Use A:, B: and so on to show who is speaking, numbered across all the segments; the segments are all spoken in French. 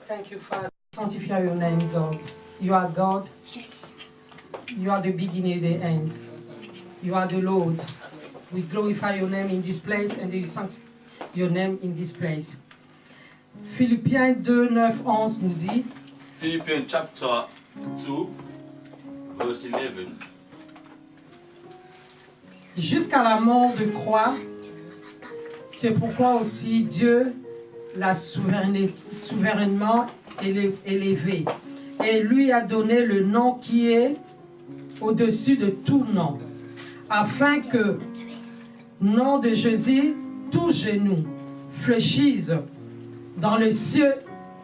A: Thank you, Father. Sanctify your name, God. You are God. You are the beginning, the end. You are the Lord. We glorify your name in this place and we sanctify your name in this place. Philippiens 2, 9, 11 nous dit.
B: Philippians chapter 2, verse 11.
A: Jusqu'à la mort de croix, c'est pourquoi aussi Dieu l'a souverainement élevé et lui a donné le nom qui est au-dessus de tout nom, afin que, nom de Jésus, tout genou fléchisse dans le ciel,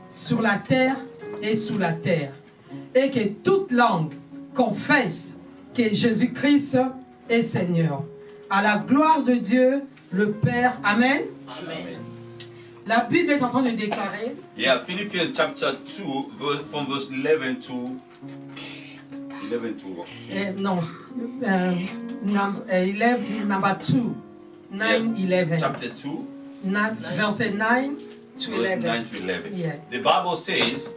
A: sur la terre et sous la terre, et que toute langue confesse que Jésus-Christ est Seigneur, à la gloire de Dieu le Père. Amen.
B: Amen.
A: La Bible est en train de déclarer.
B: Yeah, Philippians chapter 2, from verse 11 to
A: 11, number 2, 9,
B: yeah,
A: 11.
B: Chapter 2,
A: 9, verse 9 to
B: verse
A: 11.
B: 9 to 11.
A: Yeah.
B: The Bible says,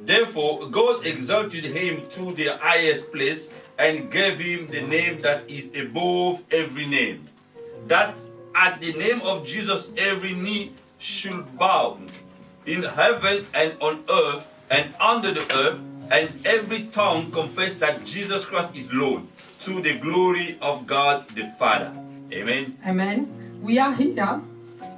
B: therefore God exalted him to the highest place and gave him the name that is above every name, that at the name of Jesus every knee should bow, in heaven and on earth and under the earth, and every tongue confess that Jesus Christ is Lord, to the glory of God the Father. Amen.
A: Amen. We are here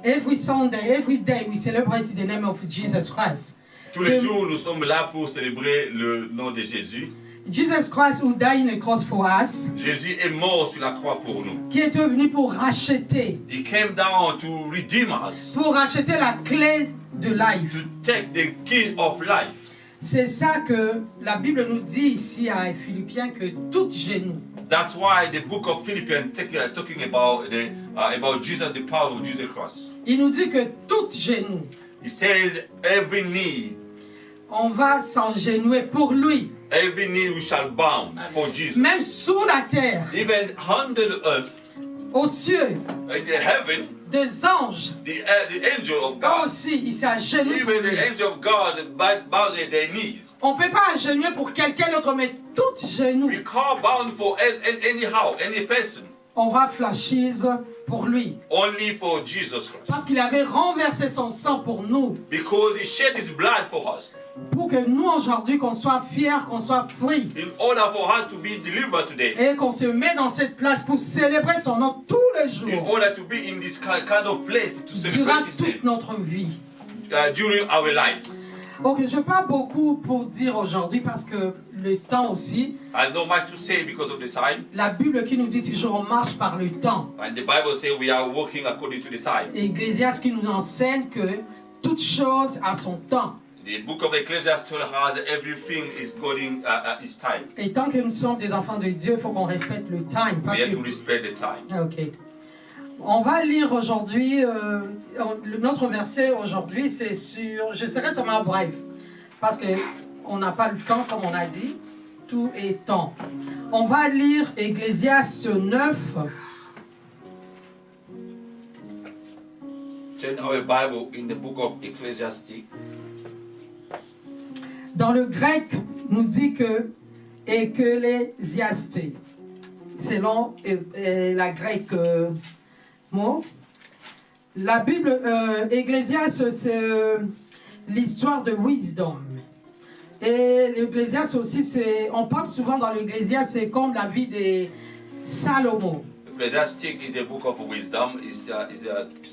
A: every Sunday, every day we celebrate the name of Jesus Christ.
B: Tous les jours, nous sommes là pour célébrer le nom de Jésus.
A: Jesus Christ who died in the cross for us.
B: Jésus est mort sur la croix pour nous.
A: Qui est venu pour racheter.
B: He came down to redeem us.
A: Pour racheter la clé de life.
B: To take the key of life.
A: C'est ça que la Bible nous dit ici à Philippiens, que tout genou.
B: That's why the book of Philippians talking about Jesus, the power of Jesus Christ.
A: Il nous dit que tout genou.
B: He says every knee.
A: On va s'engenouiller pour lui.
B: Every knee we shall bow for Jesus.
A: Même sous la terre.
B: Even under the earth.
A: Aux cieux.
B: In the heaven.
A: Des anges.
B: The angel of God.
A: Aussi, il s'agenouille.
B: Even the angel of God bow their knees.
A: On ne peut pas agenouiller pour quelqu'un d'autre, mais tout genou.
B: We can't bow for any person.
A: On va fléchir pour lui.
B: Only for Jesus Christ.
A: Parce qu'il avait renversé son sang pour nous.
B: Because he shed his blood for us.
A: Pour que nous aujourd'hui qu'on soit fiers, qu'on soit free.
B: In order for us to be delivered today.
A: Et qu'on se met dans cette place pour célébrer son nom tous les jours.
B: In order to be in this kind of place to celebrate
A: durant
B: his
A: toute
B: name.
A: Notre vie.
B: During our lives.
A: Ok, je n'ai pas beaucoup pour dire aujourd'hui parce que le temps aussi.
B: I have not much to say because of the time.
A: La Bible qui nous dit toujours on marche par le temps.
B: And the Bible says we are walking according to the time.
A: Ecclésiaste qui nous enseigne que toute chose a son temps.
B: The book of Ecclesiastes tells us everything is going its time.
A: Et tant que nous sommes des enfants de Dieu, il faut qu'on respecte le time.
B: We have to respect the time.
A: Ok. On va lire aujourd'hui, notre verset aujourd'hui, c'est sur, je serai seulement bref, parce qu'on n'a pas le temps, comme on a dit, tout est temps. On va lire Ecclésiaste 9.
B: Turn our Bible in the book of Ecclesiastes.
A: Dans le grec, nous dit que Ecclésiaste, selon la grecque mot. La Bible, Ecclésiaste, c'est l'histoire de wisdom. Et l'Ecclésiaste aussi, on parle souvent dans l'Ecclésiaste, c'est comme la vie de Salomon.
B: Ecclesiastic is a book of wisdom. It's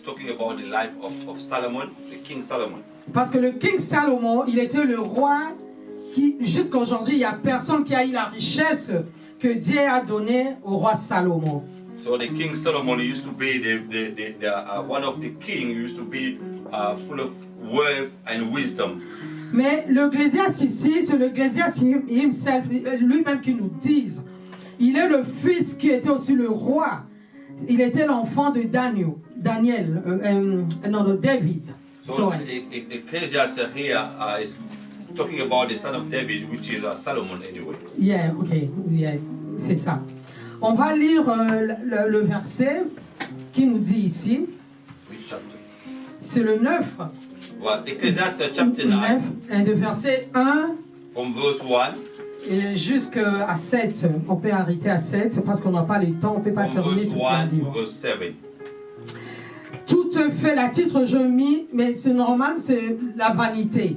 B: talking about the life of Solomon, the King Solomon.
A: Parce que le King Salomon, il était le roi qui, jusqu'à aujourd'hui, il n'y a personne qui a eu la richesse que Dieu a donnée au roi Salomon.
B: So the King Solomon used to be one of the kings used to be full of wealth and wisdom.
A: Mais l'Ecclésiaste ici, c'est l'Ecclésiaste himself, lui-même qui nous dit, il est le fils qui était aussi le roi. Il était l'enfant de David.
B: So Ecclesiastes here is talking about the son of David, which is Solomon anyway.
A: Yeah, okay, yeah, c'est ça. On va lire le verset qui nous dit ici. C'est le 9.
B: Well, Ecclesiastes chapter
A: 9,
B: 9,
A: et de verset 1
B: from verse 1,
A: et jusqu'à 7. On peut arrêter à 7 parce qu'on n'a pas le temps, on ne peut pas
B: from
A: terminer
B: verse
A: tout le
B: 1 to
A: livre.
B: verse 7.
A: Tout fait, la titre je mis, mais c'est normal, c'est la vanité.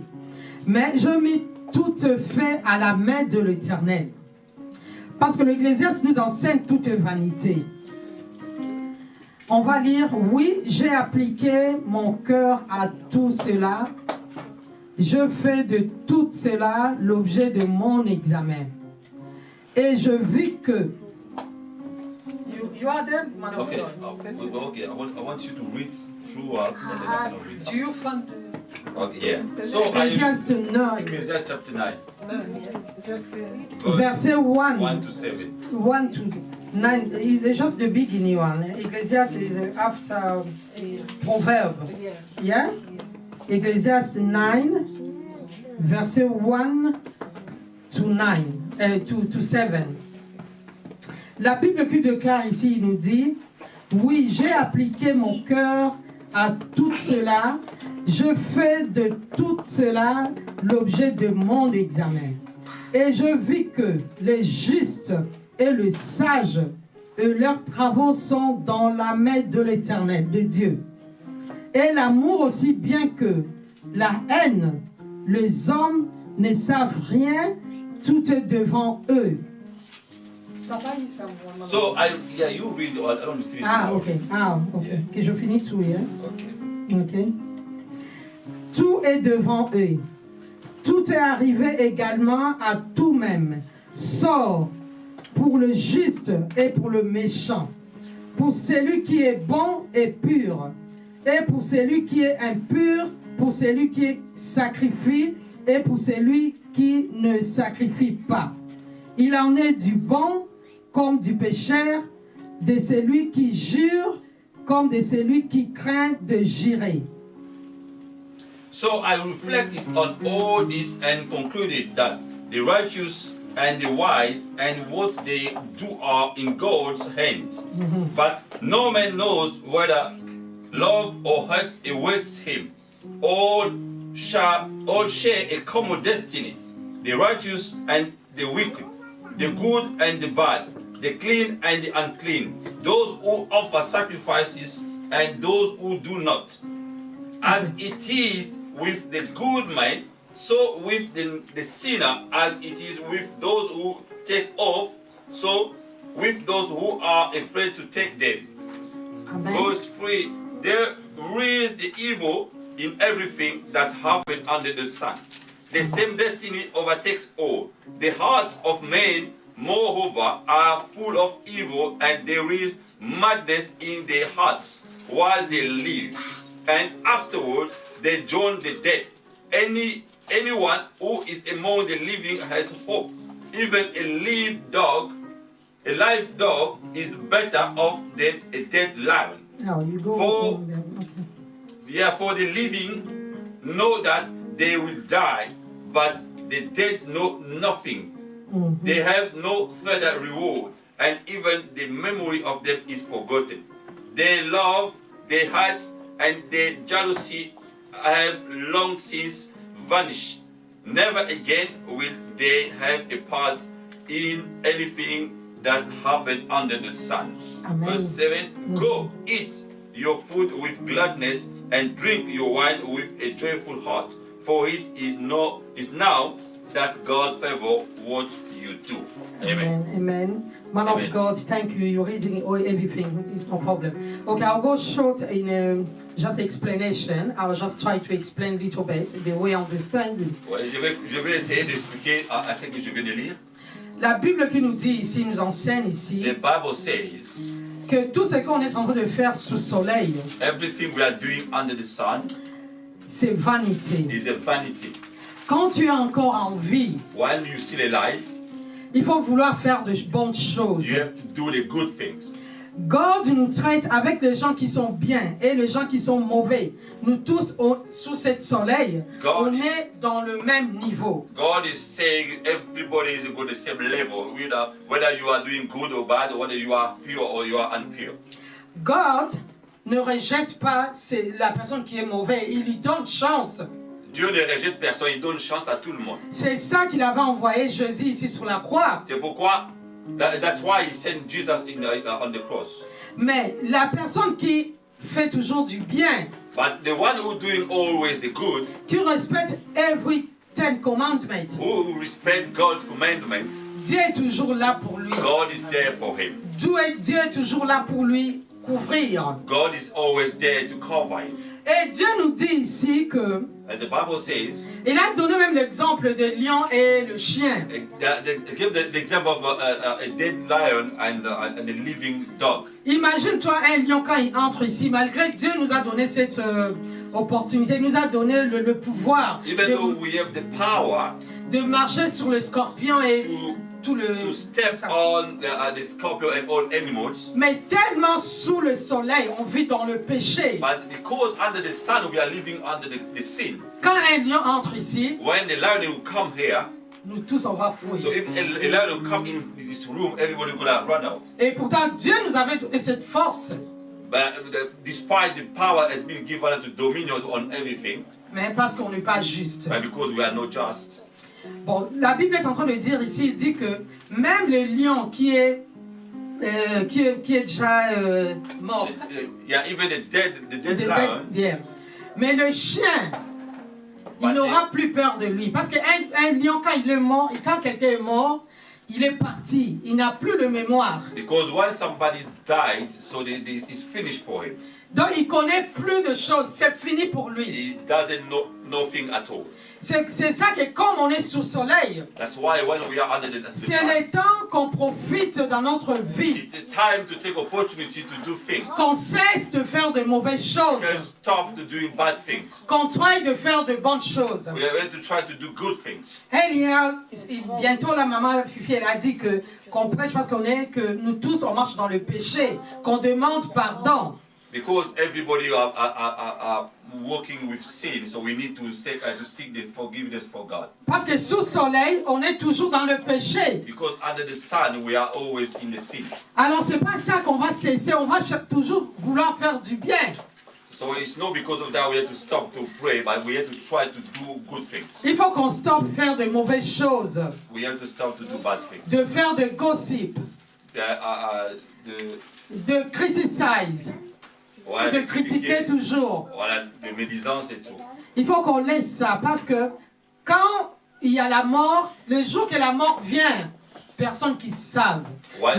A: Mais je mis tout fait à la main de l'Éternel. Parce que l'Ecclésiaste nous enseigne toute vanité. On va lire, oui, j'ai appliqué mon cœur à tout cela. Je fais de tout cela l'objet de mon examen. Et je vis que... You are there, man of
B: Okay,
A: God.
B: okay. I want you to read throughout, and then I can read.
A: Do you find...
B: Okay, yeah. So,
A: Ecclésiaste 9,
B: Ecclesiastes chapter 9,
A: verset 1.
B: 1 to 7.
A: 1 to 9 is just the beginning one. Ecclesiastes is after Proverb. Yeah? Ecclesiastes 9, verset 1 to 9, to 7. La Bible qui déclare ici, il nous dit, oui, j'ai appliqué mon cœur à tout cela, je fais de tout cela l'objet de mon examen. Et je vis que les justes et les sages, leurs travaux sont dans la main de l'Éternel, de Dieu. Et l'amour aussi bien que la haine, les hommes ne savent rien, tout est devant eux.
B: So, you read, I don't finish.
A: Ok.
B: Yeah.
A: Que je finis tout, hein?
B: Okay.
A: Ok. Tout est devant eux. Tout est arrivé également à tout-même. Sort pour le juste et pour le méchant, pour celui qui est bon et pur, et pour celui qui est impur, pour celui qui sacrifie et pour celui qui ne sacrifie pas. Il en est du bon comme du pécheur, de celui qui jure comme de celui qui craint de jurer.
B: So I reflected on all this and concluded that the righteous and the wise and what they do are in God's hands. But no man knows whether love or hate awaits him. All share a common destiny. The righteous and the wicked, the good and the bad, the clean and the unclean, those who offer sacrifices and those who do not. As it is with the good man, so with the sinner, as it is with those who take oath, so with those who are afraid to take them.
A: Amen.
B: Verse 3, there is the evil in everything that happened under the sun. The same destiny overtakes all. The hearts of men, moreover, are full of evil, and there is madness in their hearts while they live. And afterward, they join the dead. Anyone who is among the living has hope. Even a live dog is better off than a dead lion.
A: Now you go.
B: For the living know that they will die, but the dead know nothing.
A: Mm-hmm.
B: They have no further reward, and even the memory of them is forgotten. Their love, their hearts, and their jealousy have long since vanished. Never again will they have a part in anything that happened under the sun.
A: Amen.
B: Verse 7, Go, eat your food with gladness and drink your wine with a joyful heart, for it is now that God favor what you do. Amen.
A: Amen. Man
B: Amen.
A: of God, thank you. You're reading everything. It's no problem. Okay, I'll go short in just explanation. I'll just try to explain a little bit the way I understand it.
B: Ouais, je vais essayer d'expliquer à ce que je viens de lire.
A: La Bible qui nous dit ici, nous enseigne ici,
B: The Bible says
A: que tout ce qu'on est en train de faire sous le soleil,
B: everything we are doing under the sun
A: c'est vanité.
B: is a vanity.
A: Quand tu es encore en vie,
B: While you're still alive,
A: il faut vouloir faire de bonnes choses.
B: you have to do the good things.
A: God nous traite avec les gens qui sont bien et les gens qui sont mauvais. Nous tous, sous ce soleil,
B: God
A: on
B: is-
A: est dans le même niveau.
B: God is saying everybody is at the same level, whether you are doing good or bad, or whether you are pure or you are impure.
A: God ne rejette pas la personne qui est mauvaise, il lui donne chance.
B: Dieu ne rejette personne, il donne chance à tout le monde.
A: C'est ça qu'il avait envoyé Jésus ici sur la croix.
B: C'est pourquoi, that's why he sent Jesus on the cross.
A: Mais la personne qui fait toujours du bien,
B: But the one who doing always the good,
A: qui respecte every 10 commandments,
B: who respect God's commandment,
A: Dieu est toujours là pour lui.
B: God is there for him.
A: Dieu est toujours là pour lui couvrir.
B: God is always there to cover him.
A: Et Dieu nous dit ici que
B: And the Bible says,
A: il a donné même l'exemple de lion et le chien.
B: give the example of a dead lion and a living dog.
A: Imagine-toi un lion quand il entre ici, malgré que Dieu nous a donné cette opportunité, il nous a donné le pouvoir
B: Even though we have the power
A: de marcher sur le scorpion et tout le...
B: to step on the scorpion and all animals,
A: Mais tellement sous le soleil, on vit dans le péché.
B: but because under the sun we are living under the sin.
A: Quand un lion entre ici,
B: When the lion will come here,
A: nous tous on va
B: so
A: fouiller.
B: if a lion will come in this room, everybody will run out.
A: Et pourtant Dieu nous avait donné cette force.
B: But despite the power has been given to dominion on everything,
A: Mais parce qu'on n'est pas juste.
B: but because we are not just.
A: Bon, la Bible est en train de dire ici, il dit que même le lion qui est déjà mort,
B: Yeah, even the dead
A: de-
B: lion,
A: yeah. Mais le chien, il n'aura plus peur de lui. Parce qu'un lion, quand il est mort, et quand quelqu'un est mort, il est parti. Il n'a plus de mémoire.
B: because when somebody died, so it's finished for him.
A: Donc il connaît plus de choses. C'est fini pour lui.
B: He doesn't know nothing at all.
A: C'est ça que comme on est sous soleil,
B: That's why when we are under the
A: c'est
B: sun,
A: le temps qu'on profite dans notre vie.
B: it's a time to take opportunity to do things.
A: Qu'on cesse de faire de mauvaises choses.
B: We can stop to doing bad things.
A: Qu'on try de faire de bonnes choses.
B: We are going to try to do good things.
A: Bientôt la maman Fifi, elle a dit qu'on prêche parce que nous tous on marche dans le péché, qu'on demande pardon.
B: Because everybody are working with sin, so we need to seek the forgiveness for God.
A: Parce que sous soleil, on est toujours dans le péché.
B: Because under the sun, we are always in the sin.
A: Alors c'est pas ça qu'on va cesser, on va toujours vouloir faire du bien.
B: So it's not because of that we have to stop to pray, but we have to try to do good things.
A: Il faut qu'on stoppe de faire de mauvaises choses,
B: We have to stop to do bad things.
A: de faire de gossip, de criticize,
B: Ouais,
A: de critiquer toujours.
B: Voilà, de médisance et tout.
A: Il faut qu'on laisse ça parce que quand il y a la mort, le jour que la mort vient, personne qui savent.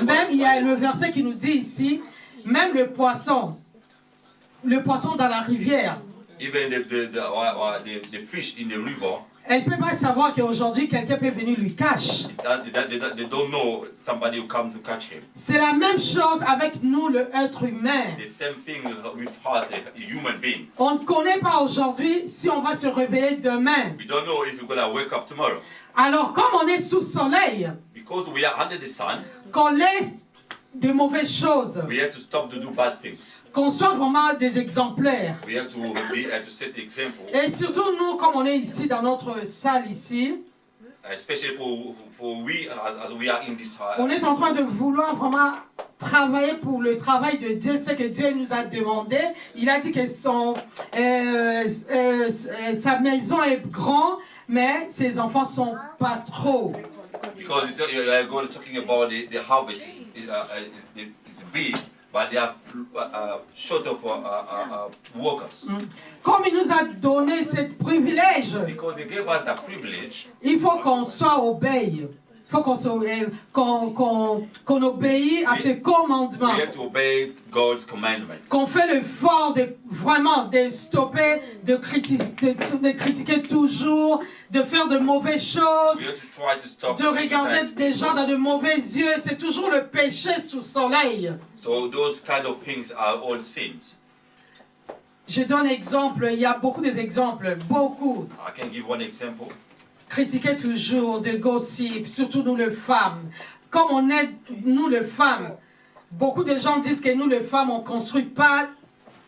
A: Même il y a le verset qui nous dit ici, même le poisson dans la rivière,
B: Even the fish in the river,
A: elle ne peut pas savoir qu'aujourd'hui quelqu'un peut venir lui cacher.
B: they don't know somebody will come to catch him.
A: C'est la même chose avec nous, le être humain.
B: The same thing with us, a human being.
A: On ne connaît pas aujourd'hui si on va se réveiller demain.
B: We don't know if we're going to wake up tomorrow.
A: Alors, comme on est sous soleil,
B: Because we are under the sun,
A: qu'on laisse de mauvaises choses,
B: we have to stop to do bad things.
A: qu'on soit vraiment des exemplaires.
B: We have to set the example,
A: Et surtout nous, comme on est ici dans notre salle ici,
B: especially for we as we are in this.
A: on est en train de vouloir vraiment travailler pour le travail de Dieu, ce que Dieu nous a demandé. Il a dit que sa maison est grande, mais ses enfants sont pas trop.
B: Because God is talking about the harvest is big, but they are short of workers.
A: Comme il nous a donné ce privilège,
B: Because He gave us the privilege,
A: il faut qu'on soit obéi. Il faut qu'on obéisse à ses commandements.
B: we have to obey God's commandments.
A: Qu'on fait l'effort de vraiment de stopper, de critiquer toujours, de faire de mauvaises choses,
B: We have to try to stop
A: de regarder des gens dans de mauvais yeux. C'est toujours le péché sous soleil.
B: So those kind of things are all sins.
A: Je donne exemple, il y a beaucoup d'exemples, beaucoup.
B: I can give one example.
A: Critiquer toujours, de gossip, surtout nous les femmes. Comme on est, nous les femmes, beaucoup de gens disent que nous les femmes, on ne construit pas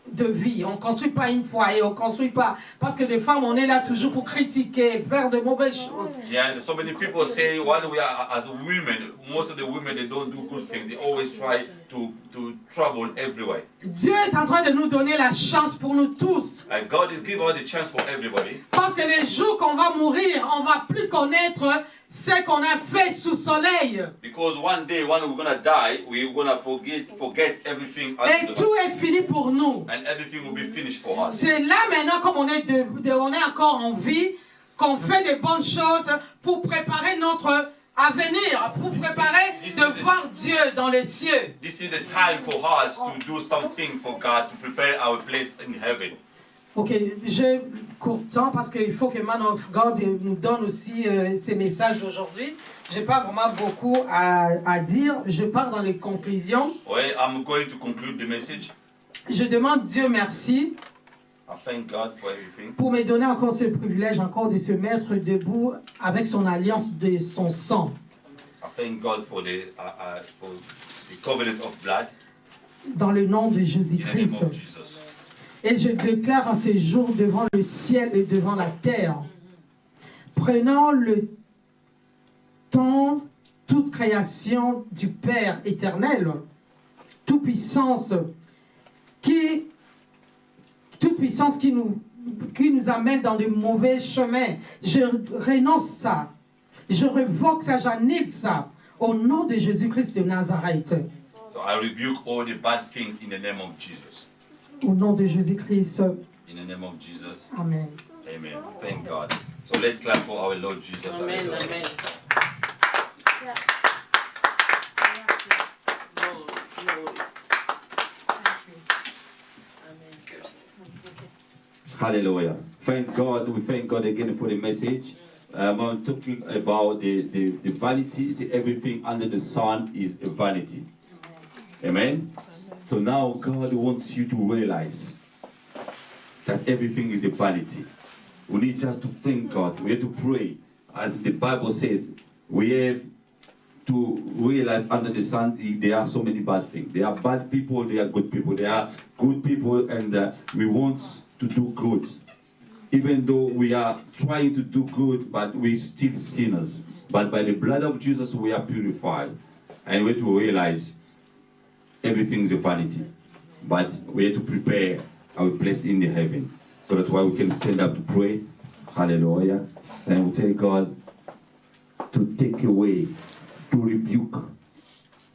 A: de vie, on ne construit pas une foyer, on ne construit pas. Parce que les femmes, on est là toujours pour critiquer, faire de mauvaises choses.
B: Yeah, and so many people say when we are as women, most of the women they don't do good things. They always try to trouble everywhere.
A: Dieu est en train de nous donner la chance pour nous tous.
B: And God is giving us the chance for everybody.
A: Parce que les jours qu'on va mourir, on ne va plus connaître ce qu'on a fait sous soleil.
B: Because one day, when we're gonna die, we're gonna forget everything.
A: Et tout est fini pour nous.
B: And everything will be finished for us.
A: C'est là maintenant, comme on est encore en vie, qu'on fait de bonnes choses pour préparer notre avenir, pour préparer de voir Dieu dans les cieux.
B: This is the time for us to do something for God, to prepare our place in heaven.
A: Ok, je cours de temps parce qu'il faut que Man of God nous donne aussi ses messages d'aujourd'hui. Je n'ai pas vraiment beaucoup à dire. Je pars dans les conclusions.
B: Well, I'm going to conclude the message.
A: Je demande Dieu merci
B: I thank God for everything.
A: pour me donner encore ce privilège encore de se mettre debout avec son alliance de son sang.
B: I thank God for the covenant of blood
A: Dans le nom de
B: in the name
A: Jésus-Christ.
B: of Jesus.
A: Et je déclare en ces jours devant le ciel et devant la terre, prenant le temps, toute création du Père éternel, toute puissance qui nous amène dans de mauvais chemins. Je renonce ça. Je révoque ça, j'annule ça. Au nom de Jésus-Christ de Nazareth.
B: So I rebuke all the bad things in the name of Jesus.
A: Au nom de Jésus-Christ.
B: In the name of Jesus.
A: Amen.
B: Amen. Thank God. So let's clap for our Lord Jesus.
C: Amen,
B: Hallelujah.
C: amen.
D: Hallelujah. Thank God. We thank God again for the message. I'm talking about the vanity. See, everything under the sun is a vanity. Amen. So now God wants you to realize that everything is a vanity. We need just to thank God. We have to pray. As the Bible says, we have to realize under the sun there are so many bad things. There are bad people, there are good people. There are good people, and we want to do good. Even though we are trying to do good, but we're still sinners. But by the blood of Jesus, we are purified. And we have to realize everything is a vanity. But we have to prepare our place in the heaven. So that's why we can stand up to pray. Hallelujah. And we tell God to take away, to rebuke,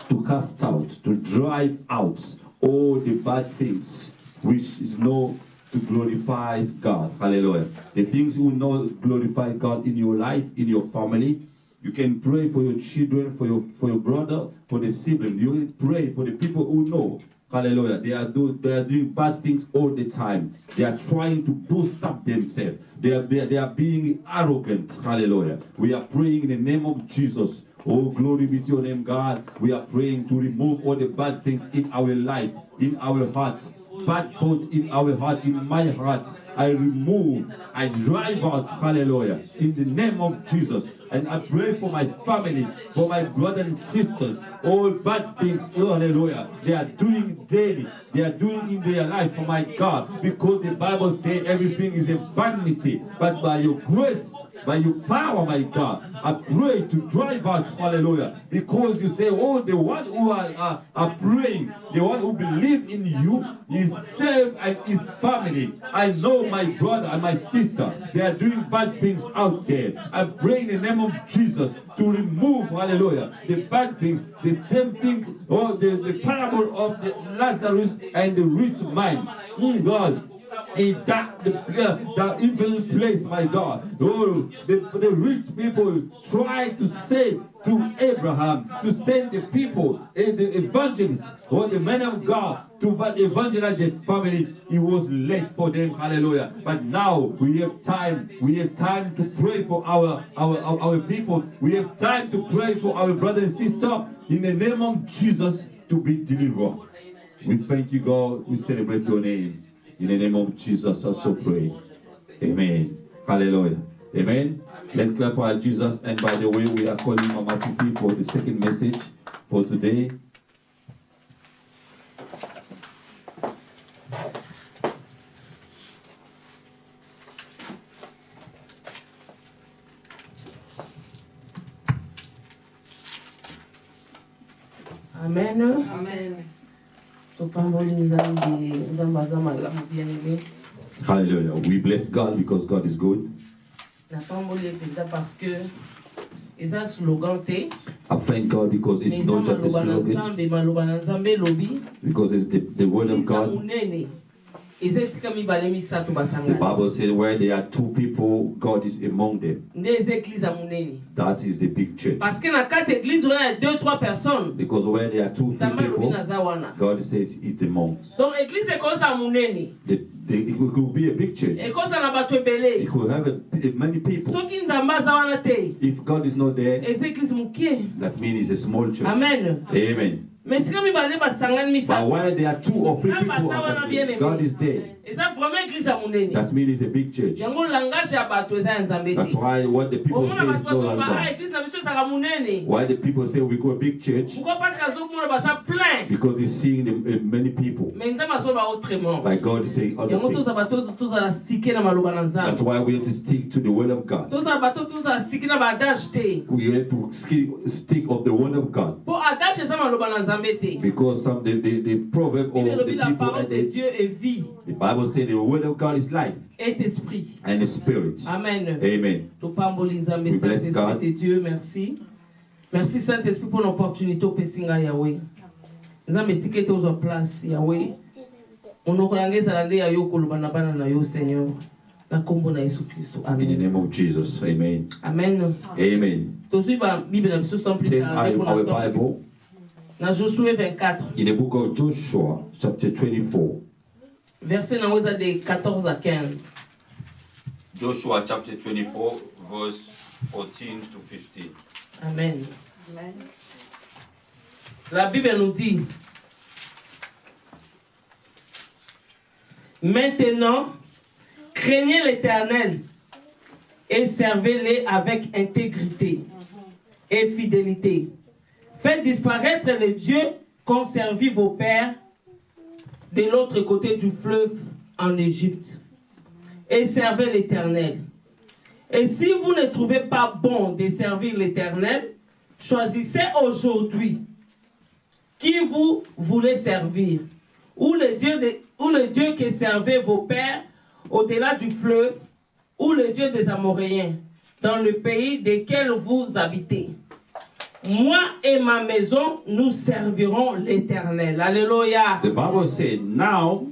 D: to cast out, to drive out all the bad things which is no to glorify God. Hallelujah. The things who not glorify God in your life, in your family. You can pray for your children, for your brother, for the sibling. You can pray for the people who know. Hallelujah. They are doing bad things all the time. They are trying to boost up themselves. They are being arrogant. Hallelujah. We are praying in the name of Jesus. Oh, glory be to your name, God. We are praying to remove all the bad things in our life, in our hearts. Bad thoughts in our heart, in my heart. I remove, I drive out, hallelujah, in the name of Jesus. And I pray for my family, for my brothers and sisters, all bad things, hallelujah, they are doing daily, they are doing in their life, for my God, because the Bible says everything is a vanity, but by your grace, by your power, my God, I pray to drive out, hallelujah, because you say, oh, the one who are praying, the one who believe in you is saved and his family. I know my brother and my sister, they are doing bad things out there. I pray in the name of Jesus to remove, hallelujah, the bad things, the same thing, or the parable of the Lazarus and the rich man. God, in that evil place, my God. Oh, the rich people try to say to Abraham to send the people, the evangelists, or the men of God to evangelize the family. It was late for them, hallelujah. But now we have time. We have time to pray for our people. We have time to pray for our brother and sister in the name of Jesus to be delivered. We thank you, God. We celebrate your name. In the name of Jesus, I so pray. Amen. Hallelujah. Amen. Let's clap for Jesus. And by the way, we are calling Mama Pipi for the second message for today.
C: Amen.
A: Amen.
D: Hallelujah. We bless God because God is good.
C: Parce que ils ont slogan
D: I thank God because it's not just a slogan, because it's the word of God. The Bible says where there are two people, God is among them. That is the big church.
C: Parce que dans 4 églises, on a 2-3 personnes.
D: Because where there are 2 people, God says it's the monks.
C: Donc église est comme ça munene.
D: It could be a big church.
C: Et comme ça na bato ebele.
D: It could have many people.
C: Soki nzamba za wana te.
D: If God is not there,
C: et église mukie.
D: That means it's a small church.
C: Amen.
D: Amen.
C: Mais si kami bale basangani misa.
D: But where there are 2 or 3 people, God is there.
C: Et ça vraiment église à munene.
D: That means it's a big church.
C: Yango langage ya bato eza nzambe te.
D: That's why what the people say is not like
C: église na biso saka munene.
D: Why the people say we go a big church?
C: Pourquoi parce que azomona basa plein.
D: Because he's seeing many people.
C: Mais nzamba so ba autrement.
D: By God is saying other
C: yango
D: things.
C: toza bato toza la sticker na maloba na nzambe.
D: That's why we have to stick to the word of God.
C: Toza bato toza sticker na ba adage te.
D: We have to stick of the word of God.
C: Pour adage eza maloba na nzambe te.
D: Because some the proverb or the people
C: la parole de Dieu est vie.
D: The Bible says the word of God is life.
C: Et esprit.
D: And the spirit.
C: Amen.
D: Amen.
C: We bless God. Dieu, merci. Merci Saint-Esprit pour l'opportunité au Pessinga Yahweh. Nous avons étiqueté aux places Yahweh. On a regardé ça l'année à Yoko le banabana na yo Seigneur. La combo na Jésus Christ. Amen.
D: In the name of Jesus. Amen.
C: Amen.
D: Amen.
C: Toujours la Bible na biso sans plus tarder pour
D: our Bible.
C: Na Josué 24.
D: In the book of Joshua, chapter 24.
C: Verset na oza de 14 à 15.
B: Joshua chapter 24, verse 14 to 15.
C: Amen. Amen. La Bible nous dit, maintenant, craignez l'Éternel et servez-le avec intégrité et fidélité. Faites disparaître les dieux qu'ont servi vos pères de l'autre côté du fleuve en Égypte et servez l'Éternel. Et si vous ne trouvez pas bon de servir l'Éternel, choisissez aujourd'hui qui vous voulez servir, ou le Dieu que servaient vos pères au-delà du fleuve, ou le Dieu des Amoréens, dans le pays desquels vous habitez. Moi et ma maison, nous servirons l'Éternel. Alléluia.
D: The Bible said, now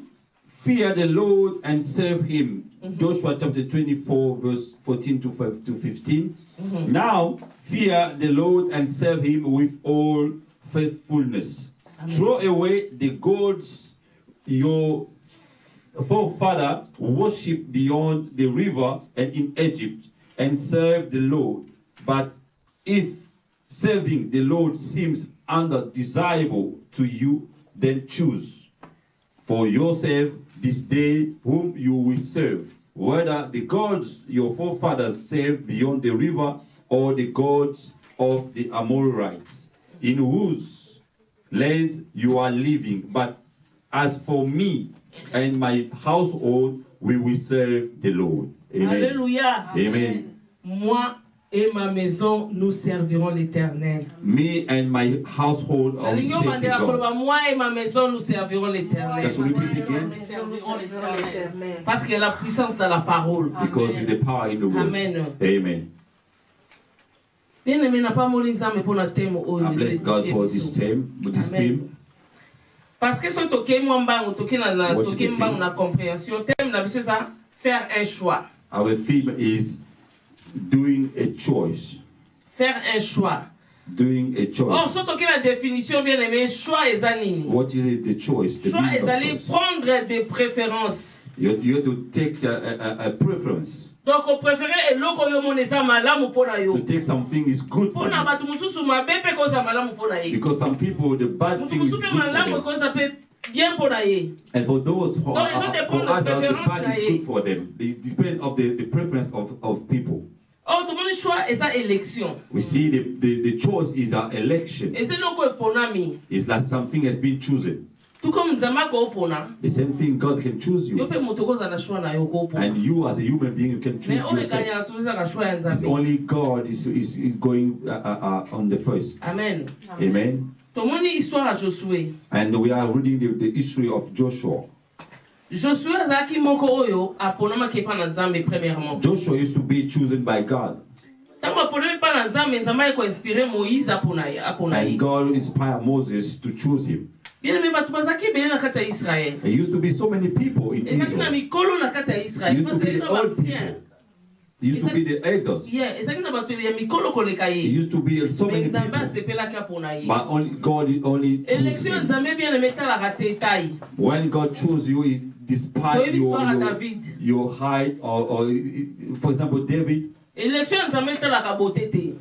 D: fear the Lord and serve him. Joshua chapter 24, verse 14 to 15. Now fear the Lord and serve him with all faithfulness. Amen. Throw away the gods your forefather worshipped beyond the river and in Egypt, and serve the Lord. But if serving the Lord seems undesirable to you, then choose for yourself this day whom you will serve, whether the gods your forefathers served beyond the river or the gods of the Amorites, in whose land you are living. But as for me and my household, we will serve the Lord. Amen.
C: Alléluia.
D: Amen.
C: Moi et ma maison, nous servirons l'Éternel.
D: Me and my household are serving God.
C: Moi et ma maison, nous servirons l'Éternel.
D: Just repeat again.
C: Parce qu'il y a la puissance dans la parole.
D: Because of the power in the word.
C: Amen.
D: Amen. I bless God for this theme, with this theme.
C: Parce que ce toqué moi na compréhension, thème na biso ça faire un choix.
D: Our theme is doing a choice.
C: Faire un choix.
D: Doing a choice.
C: Or, surtout que la définition bien aimée, choix est nini.
D: What is it, the choice? The
C: choix est aller prendre des préférences.
D: You have to take a preference.
C: Donc, on préférait eloko yo monesa malamu pona yo.
D: To take something is good for you.
C: Pona batu mususu mabepe koza malamu pona ye.
D: Because some people, the bad thing is good for them.
C: Bien pona ye.
D: And for those who are others, the bad is good for them. It depends on the preference of people.
C: Oh, tout le monde choix et ça élection.
D: We see the choice is an election.
C: Et c'est loko eponami.
D: It's like something has been chosen.
C: Tout comme Nzamba ko opona.
D: The same thing, God can choose you.
C: Yo pe motokoza na choix na yo ko opona.
D: And you as a human being, you can choose yourself. Only God is going on the first.
C: Amen.
D: Amen.
C: tomoni histoire à Josué.
D: And we are reading the history of Joshua.
C: Josué azalaki moko oyo aponamaki epai na Nzambe premièrement.
D: Joshua used to be chosen by God.
C: Ntango aponami epai na Nzambe, Nzambe ayeko inspire Moïse apona
D: And
C: ye.
D: God inspired Moses to choose him.
C: Bien aimé, bato bazalaki ebele na kati ya Israël.
D: There used to be so many people in
C: Ezalaki na
D: Israel.
C: mikolo na kati ya
D: There
C: Israël.
D: used to
C: Parce
D: be
C: que
D: the
C: na
D: old
C: baancien.
D: people. There used to be the elders.
C: Yeah, ezalaki na bato ya mikolo koleka
D: There
C: ye.
D: used to be so
C: Mais
D: many
C: Nzambe
D: people.
C: asepelaki apona ye.
D: But only God only chose
C: Élection ya
D: him.
C: Nzambe bien aimé etalaka te taille.
D: When God chose you, despite
C: Toyebi histoire ya David.
D: your height, or for example, David,
C: Élection ya Nzambe etalaka beauté te.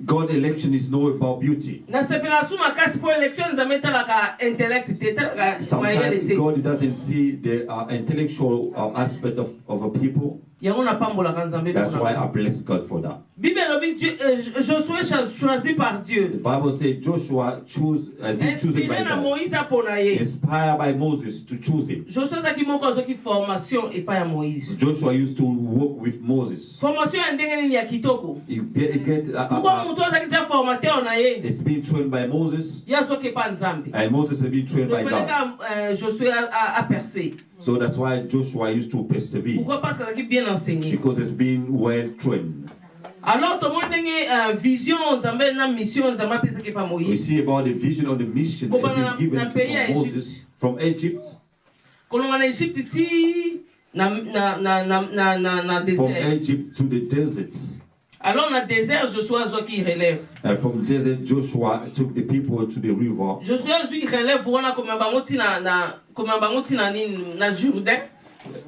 D: God election is not about beauty.
C: Nasepela su makasi po élection ya Nzambe etalaka intellect te, etalaka mayele
D: Sometimes
C: te.
D: God doesn't see the intellectual aspect of a people.
C: Yango napambolaka Nzambe.
D: That's why I bless God for that.
C: Bible elobi Josué choisi par
D: The
C: Dieu.
D: Bible says Joshua been chosen by
C: Inspiré na
D: God.
C: Moïse apona ye.
D: Inspired by Moses to choose him.
C: Josué azalaki moko azwaki formation epai ya Moïse.
D: Joshua used to work with Moses.
C: Formation ya ndenge nini ya kitoko. Pourquoi moto azalaki déjà formateur na ye?
D: It's been trained by Moses,
C: Ye azwaki epai Nzambe.
D: and Moses has been trained by
C: Il fallait
D: God.
C: que Josué a percé.
D: So that's why Joshua used to persevere,
C: Pourquoi? Parce qu'il a bien enseigné.
D: because it's been well trained.
C: Alors, tout le monde a une vision, une mission, pas
D: We
C: Moïse.
D: see about the vision of the mission that has been given to Moses from Egypt.
C: Quand on est en Égypte, na
D: From
C: désert.
D: Egypt to the desert.
C: Alors, dans le désert, Josué a qui relève.
D: And from desert, Joshua took the people to the river.
C: Josué a qui relève, voilà comme un bangoti na Jourdain.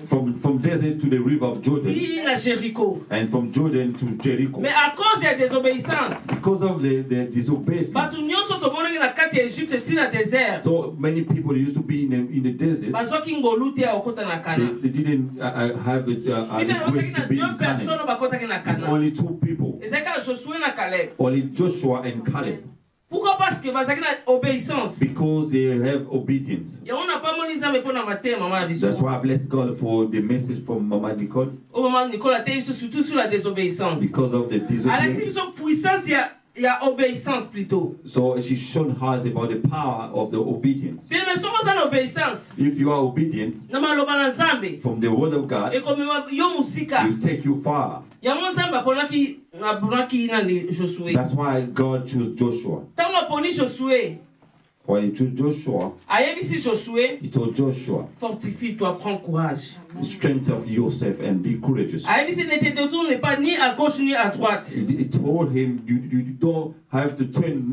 D: From desert to the river of Jordan.
C: Si na Jéricho.
D: And from Jordan to Jericho.
C: Mais à cause de la désobéissance,
D: Because of the disobedience.
C: bato nyonso tomoni na kati ya Égypte ti na désert.
D: So many people used to be in the desert.
C: Bazwaki ngolu te ya okota na Kana.
D: They didn't have
C: Bible
D: the grace
C: bazwaki na
D: to be
C: deux
D: in
C: personnes
D: Canaan.
C: bakotaki na
D: It's
C: Kana.
D: only two people.
C: Ezeka Josué na Caleb.
D: Only Joshua and Caleb.
C: Pourquoi? Parce que bazaki na obéissance.
D: Because they have obedience.
C: Yango na pas moni Nzambe pona matin maman biso.
D: That's why I bless God for the message from Mama Nicole.
C: Au moment Nicolas te biso surtout sur la désobéissance.
D: Because of the
C: Alexis
D: disobedience.
C: biso puissance ya obéissance plutôt.
D: So she shown us about the power of the obedience.
C: Bien mais soko za na obéissance.
D: If you are obedient
C: Na maloba na Nzambe.
D: from the word of God,
C: Et comme yo musika.
D: it will take you far.
C: Yango Nzambe aponaki na Josué.
D: That's why God chose Joshua.
C: Tango aponi Josué.
D: When he chose Joshua,
C: Ayebisi Josué.
D: he told Joshua,
C: Fortifie-toi, prends courage.
D: strengthen yourself and be courageous.
C: Ayebisi ne te détourne pas ni à gauche ni à droite.
D: He told him, you don't have to turn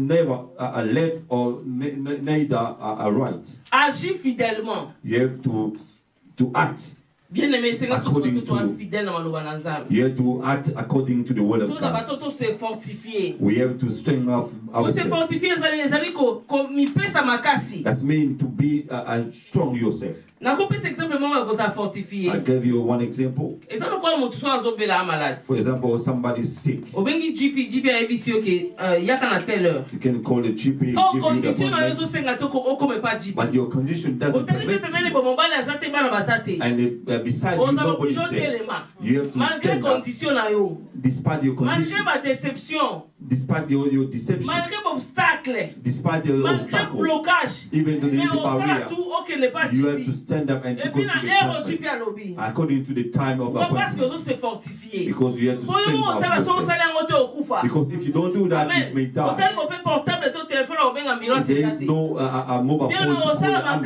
D: never a left or neither a right.
C: Agis fidèlement.
D: You have to act.
C: Bien aimé, c'est que
D: According
C: tu sois
D: to-
C: fidèle dans ma Nzambe.
D: You have to act according to the word of
C: Tous
D: God.
C: abato se fortifier.
D: We have to strengthen up
C: Pour se
D: ourselves.
C: fortifier, ezali ko mi pesa makasi.
D: That means to be strong yourself.
C: Na ko pesa exemple moko ko sa
D: I
C: fortifier.
D: gave you one example.
C: Eza lokwa motu so azobela malade.
D: For example, somebody is sick.
C: Obengi GP ayebisi yo ke yaka na telle heure.
D: You can call the GP,
C: Oh,
D: give you the
C: condition na yo
D: appointment,
C: senga to ko okome pa GP.
D: but your condition doesn't
C: Otali
D: permit
C: pepe mene
D: you.
C: bo mobali azate bana basate.
D: And beside you,
C: Oza
D: nobody is
C: obligé
D: there.
C: telema.
D: You have to
C: Malgré
D: stand up
C: condition na yo.
D: despite your
C: Malgré
D: condition,
C: ba déception.
D: despite your deception,
C: Malgré obstacle.
D: despite your
C: Malgré
D: obstacle,
C: blocage.
D: even to the
C: Mais on sala
D: barrier.
C: tout ok n'est pas
D: You have to
C: GP.
D: stand up and
C: Et
D: to go
C: puis
D: to
C: na
D: the
C: ero
D: appointment
C: GP alobi.
D: according to the time of
C: Pourquoi? Parce que
D: appointment.
C: zo se fortifier.
D: Because you have to
C: Oyo
D: stand
C: mo
D: up
C: otala so
D: yourself.
C: osala yango te okufa.
D: Because if you don't do that,
C: Amen.
D: you may die.
C: Otali ko pe portable to téléphone obenga ambulance
D: There
C: ezate.
D: is no mobile
C: Bien
D: phone to
C: na
D: call
C: osala
D: the ambulance.